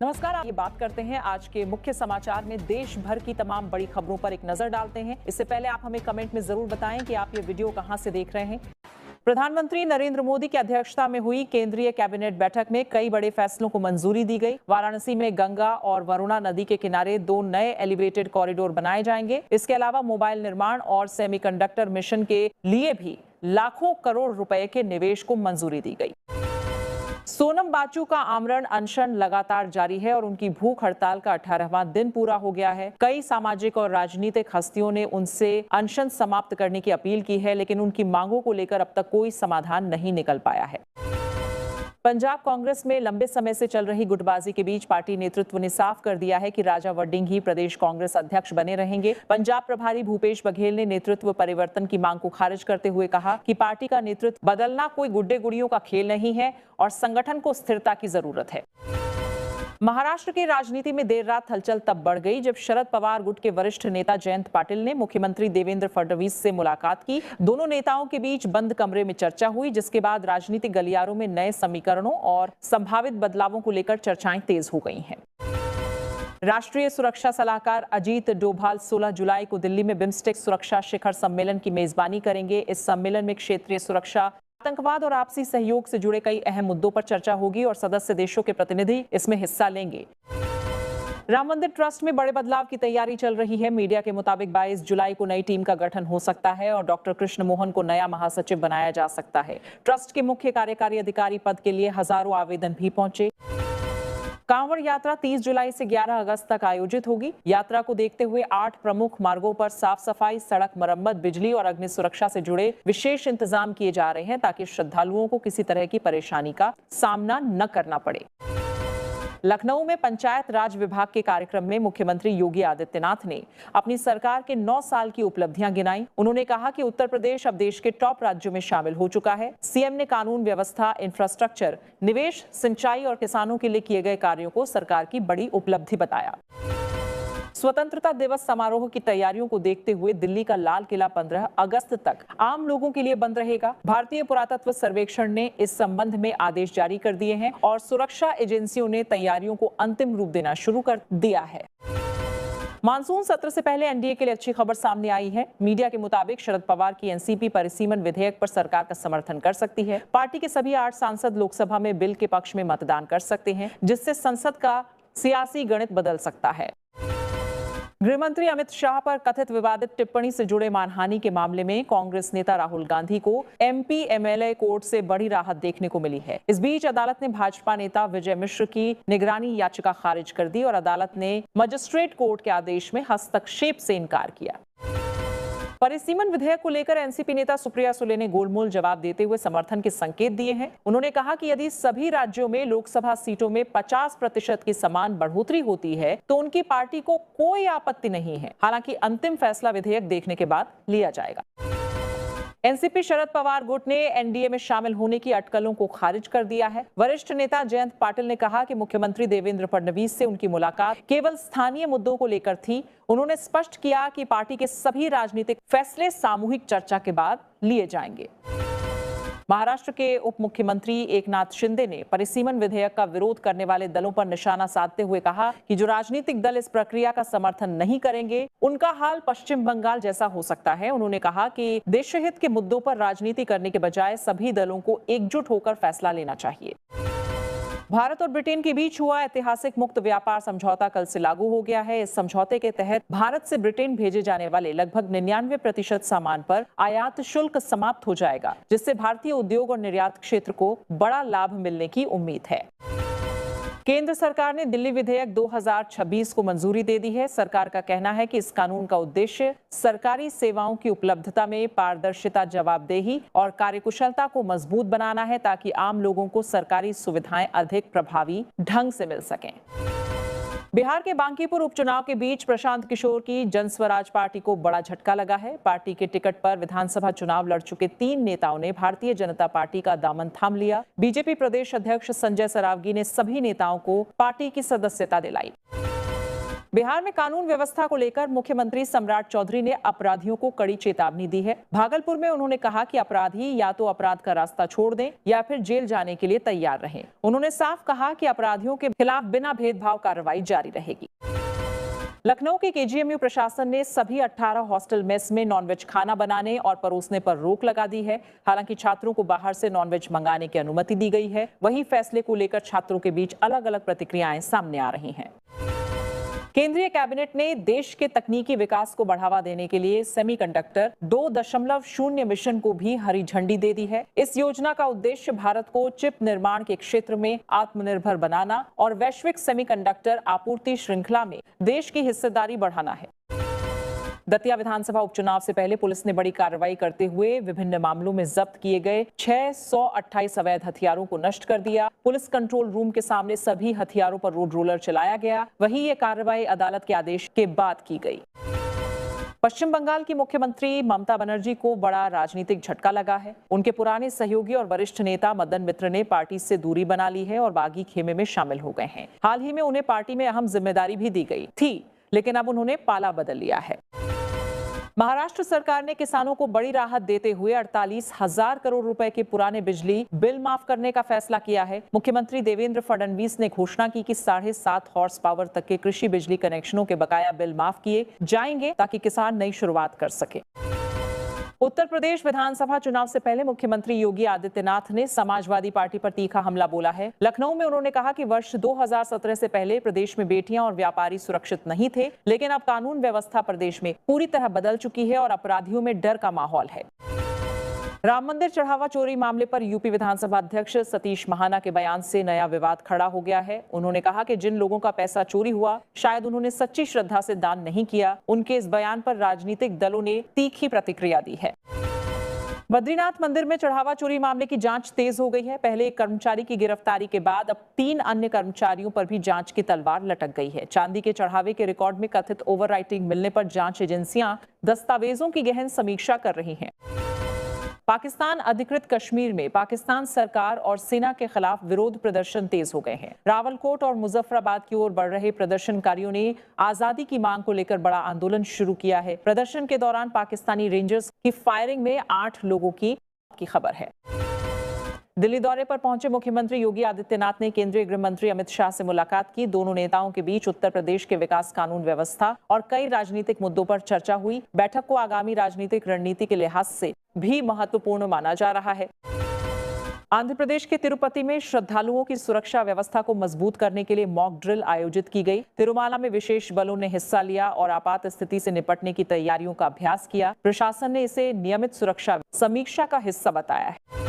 नमस्कार, ये बात करते हैं आज के मुख्य समाचार में देश भर की तमाम बड़ी खबरों पर एक नजर डालते हैं। इससे पहले आप हमें कमेंट में जरूर बताएं कि आप ये वीडियो कहां से देख रहे हैं। प्रधानमंत्री नरेंद्र मोदी की अध्यक्षता में हुई केंद्रीय कैबिनेट बैठक में कई बड़े फैसलों को मंजूरी दी गई। वाराणसी में गंगा और वरुणा नदी के किनारे 2 नए एलिवेटेड कॉरिडोर बनाए जाएंगे। इसके अलावा मोबाइल निर्माण और सेमीकंडक्टर मिशन के लिए भी लाखों करोड़ रुपए के निवेश को मंजूरी दी गई। सोनम बाजू का आमरण अनशन लगातार जारी है और उनकी भूख हड़ताल का 18वां दिन पूरा हो गया है। कई सामाजिक और राजनीतिक हस्तियों ने उनसे अनशन समाप्त करने की अपील की है, लेकिन उनकी मांगों को लेकर अब तक कोई समाधान नहीं निकल पाया है। पंजाब कांग्रेस में लंबे समय से चल रही गुटबाजी के बीच पार्टी नेतृत्व ने साफ कर दिया है कि राजा वड्डिंग ही प्रदेश कांग्रेस अध्यक्ष बने रहेंगे। पंजाब प्रभारी भूपेश बघेल ने नेतृत्व परिवर्तन की मांग को खारिज करते हुए कहा कि पार्टी का नेतृत्व बदलना कोई गुड्डे गुड़ियों का खेल नहीं है और संगठन को स्थिरता की जरूरत है। महाराष्ट्र की राजनीति में देर रात हलचल तब बढ़ गई जब शरद पवार गुट के वरिष्ठ नेता जयंत पाटिल ने मुख्यमंत्री देवेंद्र फडणवीस से मुलाकात की। दोनों नेताओं के बीच बंद कमरे में चर्चा हुई, जिसके बाद राजनीतिक गलियारों में नए समीकरणों और संभावित बदलावों को लेकर चर्चाएं तेज हो गई हैं। राष्ट्रीय सुरक्षा सलाहकार अजीत डोभाल 16 जुलाई को दिल्ली में बिम्स्टेक सुरक्षा शिखर सम्मेलन की मेजबानी करेंगे। इस सम्मेलन में क्षेत्रीय सुरक्षा, आतंकवाद और आपसी सहयोग से जुड़े कई अहम मुद्दों पर चर्चा होगी और सदस्य देशों के प्रतिनिधि इसमें हिस्सा लेंगे। राम मंदिर ट्रस्ट में बड़े बदलाव की तैयारी चल रही है। मीडिया के मुताबिक 22 जुलाई को नई टीम का गठन हो सकता है और डॉक्टर कृष्ण मोहन को नया महासचिव बनाया जा सकता है। ट्रस्ट के मुख्य कार्यकारी अधिकारी पद के लिए हजारों आवेदन भी पहुंचे। कांवड़ यात्रा 30 जुलाई से 11 अगस्त तक आयोजित होगी। यात्रा को देखते हुए 8 प्रमुख मार्गों पर साफ सफाई, सड़क मरम्मत, बिजली और अग्नि सुरक्षा से जुड़े विशेष इंतजाम किए जा रहे हैं ताकि श्रद्धालुओं को किसी तरह की परेशानी का सामना न करना पड़े। लखनऊ में पंचायत राज विभाग के कार्यक्रम में मुख्यमंत्री योगी आदित्यनाथ ने अपनी सरकार के 9 साल की उपलब्धियां गिनाई। उन्होंने कहा कि उत्तर प्रदेश अब देश के टॉप राज्यों में शामिल हो चुका है। सीएम ने कानून व्यवस्था, इंफ्रास्ट्रक्चर, निवेश, सिंचाई और किसानों के लिए किए गए कार्यों को सरकार की बड़ी उपलब्धि बताया। स्वतंत्रता दिवस समारोह की तैयारियों को देखते हुए दिल्ली का लाल किला 15 अगस्त तक आम लोगों के लिए बंद रहेगा। भारतीय पुरातत्व सर्वेक्षण ने इस संबंध में आदेश जारी कर दिए हैं और सुरक्षा एजेंसियों ने तैयारियों को अंतिम रूप देना शुरू कर दिया है। मानसून सत्र से पहले एनडीए के लिए अच्छी खबर सामने आई है। मीडिया के मुताबिक शरद पवार की एनसीपी परिसीमन विधेयक पर सरकार का समर्थन कर सकती है। पार्टी के सभी 8 सांसद लोकसभा में बिल के पक्ष में मतदान कर सकते हैं, जिससे संसद का सियासी गणित बदल सकता है। गृहमंत्री अमित शाह पर कथित विवादित टिप्पणी से जुड़े मानहानि के मामले में कांग्रेस नेता राहुल गांधी को एमपी एमएलए कोर्ट से बड़ी राहत देखने को मिली है। इस बीच अदालत ने भाजपा नेता विजय मिश्र की निगरानी याचिका खारिज कर दी और अदालत ने मजिस्ट्रेट कोर्ट के आदेश में हस्तक्षेप से इनकार किया। परिसीमन विधेयक को लेकर एनसीपी नेता सुप्रिया सुले ने गोलमोल जवाब देते हुए समर्थन के संकेत दिए हैं। उन्होंने कहा कि यदि सभी राज्यों में लोकसभा सीटों में 50% की समान बढ़ोतरी होती है तो उनकी पार्टी को कोई आपत्ति नहीं है। हालांकि अंतिम फैसला विधेयक देखने के बाद लिया जाएगा। एनसीपी शरद पवार गुट ने एनडीए में शामिल होने की अटकलों को खारिज कर दिया है। वरिष्ठ नेता जयंत पाटिल ने कहा कि मुख्यमंत्री देवेंद्र फडणवीस से उनकी मुलाकात केवल स्थानीय मुद्दों को लेकर थी। उन्होंने स्पष्ट किया कि पार्टी के सभी राजनीतिक फैसले सामूहिक चर्चा के बाद लिए जाएंगे। महाराष्ट्र के उप मुख्यमंत्री एकनाथ शिंदे ने परिसीमन विधेयक का विरोध करने वाले दलों पर निशाना साधते हुए कहा कि जो राजनीतिक दल इस प्रक्रिया का समर्थन नहीं करेंगे उनका हाल पश्चिम बंगाल जैसा हो सकता है। उन्होंने कहा कि देशहित के मुद्दों पर राजनीति करने के बजाय सभी दलों को एकजुट होकर फैसला लेना चाहिए। भारत और ब्रिटेन के बीच हुआ ऐतिहासिक मुक्त व्यापार समझौता कल से लागू हो गया है। इस समझौते के तहत भारत से ब्रिटेन भेजे जाने वाले लगभग 99% सामान पर आयात शुल्क समाप्त हो जाएगा, जिससे भारतीय उद्योग और निर्यात क्षेत्र को बड़ा लाभ मिलने की उम्मीद है। केंद्र सरकार ने दिल्ली विधेयक 2026 को मंजूरी दे दी है। सरकार का कहना है कि इस कानून का उद्देश्य सरकारी सेवाओं की उपलब्धता में पारदर्शिता, जवाबदेही और कार्यकुशलता को मजबूत बनाना है ताकि आम लोगों को सरकारी सुविधाएं अधिक प्रभावी ढंग से मिल सकें। बिहार के बांकीपुर उपचुनाव के बीच प्रशांत किशोर की जनस्वराज पार्टी को बड़ा झटका लगा है। पार्टी के टिकट पर विधानसभा चुनाव लड़ चुके 3 नेताओं ने भारतीय जनता पार्टी का दामन थाम लिया। बीजेपी प्रदेश अध्यक्ष संजय सरावगी ने सभी नेताओं को पार्टी की सदस्यता दिलाई। बिहार में कानून व्यवस्था को लेकर मुख्यमंत्री सम्राट चौधरी ने अपराधियों को कड़ी चेतावनी दी है। भागलपुर में उन्होंने कहा कि अपराधी या तो अपराध का रास्ता छोड़ दें या फिर जेल जाने के लिए तैयार रहें। उन्होंने साफ कहा कि अपराधियों के खिलाफ बिना भेदभाव कार्रवाई जारी रहेगी। लखनऊ के केजीएमयू प्रशासन ने सभी 18 हॉस्टल मेस में नॉनवेज खाना बनाने और परोसने पर रोक लगा दी है। हालांकि छात्रों को बाहर से नॉनवेज मंगाने की अनुमति दी गई है। वहीं फैसले को लेकर छात्रों के बीच अलग अलग प्रतिक्रियाएं सामने आ रही हैं। केंद्रीय कैबिनेट ने देश के तकनीकी विकास को बढ़ावा देने के लिए सेमीकंडक्टर 2.0 मिशन को भी हरी झंडी दे दी है। इस योजना का उद्देश्य भारत को चिप निर्माण के क्षेत्र में आत्मनिर्भर बनाना और वैश्विक सेमीकंडक्टर आपूर्ति श्रृंखला में देश की हिस्सेदारी बढ़ाना है। दतिया विधानसभा उपचुनाव से पहले पुलिस ने बड़ी कार्रवाई करते हुए विभिन्न मामलों में जब्त किए गए 628 अवैध हथियारों को नष्ट कर दिया। पुलिस कंट्रोल रूम के सामने सभी हथियारों पर रोड रोलर चलाया गया। वहीं ये कार्रवाई अदालत के आदेश के बाद की गई। पश्चिम बंगाल की मुख्यमंत्री ममता बनर्जी को बड़ा राजनीतिक झटका लगा है। उनके पुराने सहयोगी और वरिष्ठ नेता मदन मित्र ने पार्टी से दूरी बना ली है और बागी खेमे में शामिल हो गए हैं। हाल ही में उन्हें पार्टी में अहम जिम्मेदारी भी दी गई थी, लेकिन अब उन्होंने पाला बदल लिया है। महाराष्ट्र सरकार ने किसानों को बड़ी राहत देते हुए 48,000 करोड़ रुपए के पुराने बिजली बिल माफ करने का फैसला किया है। मुख्यमंत्री देवेंद्र फडणवीस ने घोषणा की कि 7.5 हॉर्स पावर तक के कृषि बिजली कनेक्शनों के बकाया बिल माफ किए जाएंगे ताकि किसान नई शुरुआत कर सके। उत्तर प्रदेश विधानसभा चुनाव से पहले मुख्यमंत्री योगी आदित्यनाथ ने समाजवादी पार्टी पर तीखा हमला बोला है। लखनऊ में उन्होंने कहा कि वर्ष 2017 से पहले प्रदेश में बेटियां और व्यापारी सुरक्षित नहीं थे, लेकिन अब कानून व्यवस्था प्रदेश में पूरी तरह बदल चुकी है और अपराधियों में डर का माहौल है। राम मंदिर चढ़ावा चोरी मामले पर यूपी विधानसभा अध्यक्ष सतीश महाना के बयान से नया विवाद खड़ा हो गया है। उन्होंने कहा कि जिन लोगों का पैसा चोरी हुआ शायद उन्होंने सच्ची श्रद्धा से दान नहीं किया। उनके इस बयान पर राजनीतिक दलों ने तीखी प्रतिक्रिया दी है। बद्रीनाथ मंदिर में चढ़ावा चोरी मामले की जांच तेज हो गई है। पहले एक कर्मचारी की गिरफ्तारी के बाद अब 3 अन्य कर्मचारियों पर भी जांच की तलवार लटक गई है। चांदी के चढ़ावे के रिकॉर्ड में कथित ओवरराइटिंग मिलने पर जांच एजेंसियां दस्तावेजों की गहन समीक्षा कर रही हैं। पाकिस्तान अधिकृत कश्मीर में पाकिस्तान सरकार और सेना के खिलाफ विरोध प्रदर्शन तेज हो गए हैं। रावलकोट और मुजफ्फराबाद की ओर बढ़ रहे प्रदर्शनकारियों ने आजादी की मांग को लेकर बड़ा आंदोलन शुरू किया है। प्रदर्शन के दौरान पाकिस्तानी रेंजर्स की फायरिंग में 8 लोगों की खबर है। दिल्ली दौरे पर पहुंचे मुख्यमंत्री योगी आदित्यनाथ ने केंद्रीय गृह मंत्री अमित शाह से मुलाकात की। दोनों नेताओं के बीच उत्तर प्रदेश के विकास, कानून व्यवस्था और कई राजनीतिक मुद्दों पर चर्चा हुई। बैठक को आगामी राजनीतिक रणनीति के लिहाज से भी महत्वपूर्ण माना जा रहा है। आंध्र प्रदेश के तिरुपति में श्रद्धालुओं की सुरक्षा व्यवस्था को मजबूत करने के लिए मॉक ड्रिल आयोजित की गई। तिरुमाला में विशेष बलों ने हिस्सा लिया और आपात स्थिति से निपटने की तैयारियों का अभ्यास किया। प्रशासन ने इसे नियमित सुरक्षा समीक्षा का हिस्सा बताया है।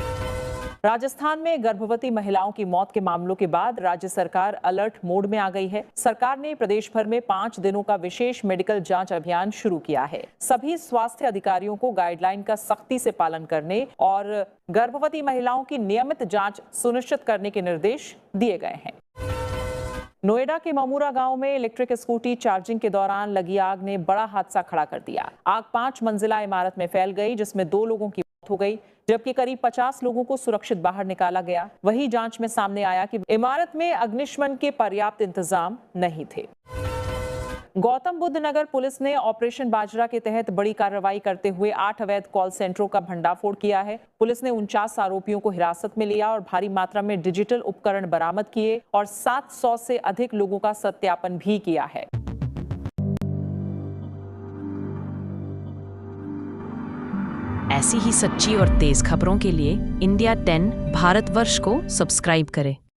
राजस्थान में गर्भवती महिलाओं की मौत के मामलों के बाद राज्य सरकार अलर्ट मोड में आ गई है। सरकार ने प्रदेश भर में 5 दिनों का विशेष मेडिकल जांच अभियान शुरू किया है। सभी स्वास्थ्य अधिकारियों को गाइडलाइन का सख्ती से पालन करने और गर्भवती महिलाओं की नियमित जांच सुनिश्चित करने के निर्देश दिए गए हैं। नोएडा के ममूरा गांव में इलेक्ट्रिक स्कूटी चार्जिंग के दौरान लगी आग ने बड़ा हादसा खड़ा कर दिया। आग 5 मंजिला इमारत में फैल गई, जिसमें 2 लोगों की मौत हो गई, जबकि करीब 50 लोगों को सुरक्षित बाहर निकाला गया। वहीं जांच में सामने आया कि इमारत में अग्निशमन के पर्याप्त इंतजाम नहीं थे। गौतम बुद्ध नगर पुलिस ने ऑपरेशन बाजरा के तहत बड़ी कार्रवाई करते हुए 8 अवैध कॉल सेंटरों का भंडाफोड़ किया है। पुलिस ने 49 आरोपियों को हिरासत में लिया और भारी मात्रा में डिजिटल उपकरण बरामद किए और 700 से अधिक लोगों का सत्यापन भी किया है। ऐसी ही सच्ची और तेज खबरों के लिए इंडिया 10 भारतवर्ष को सब्सक्राइब करें।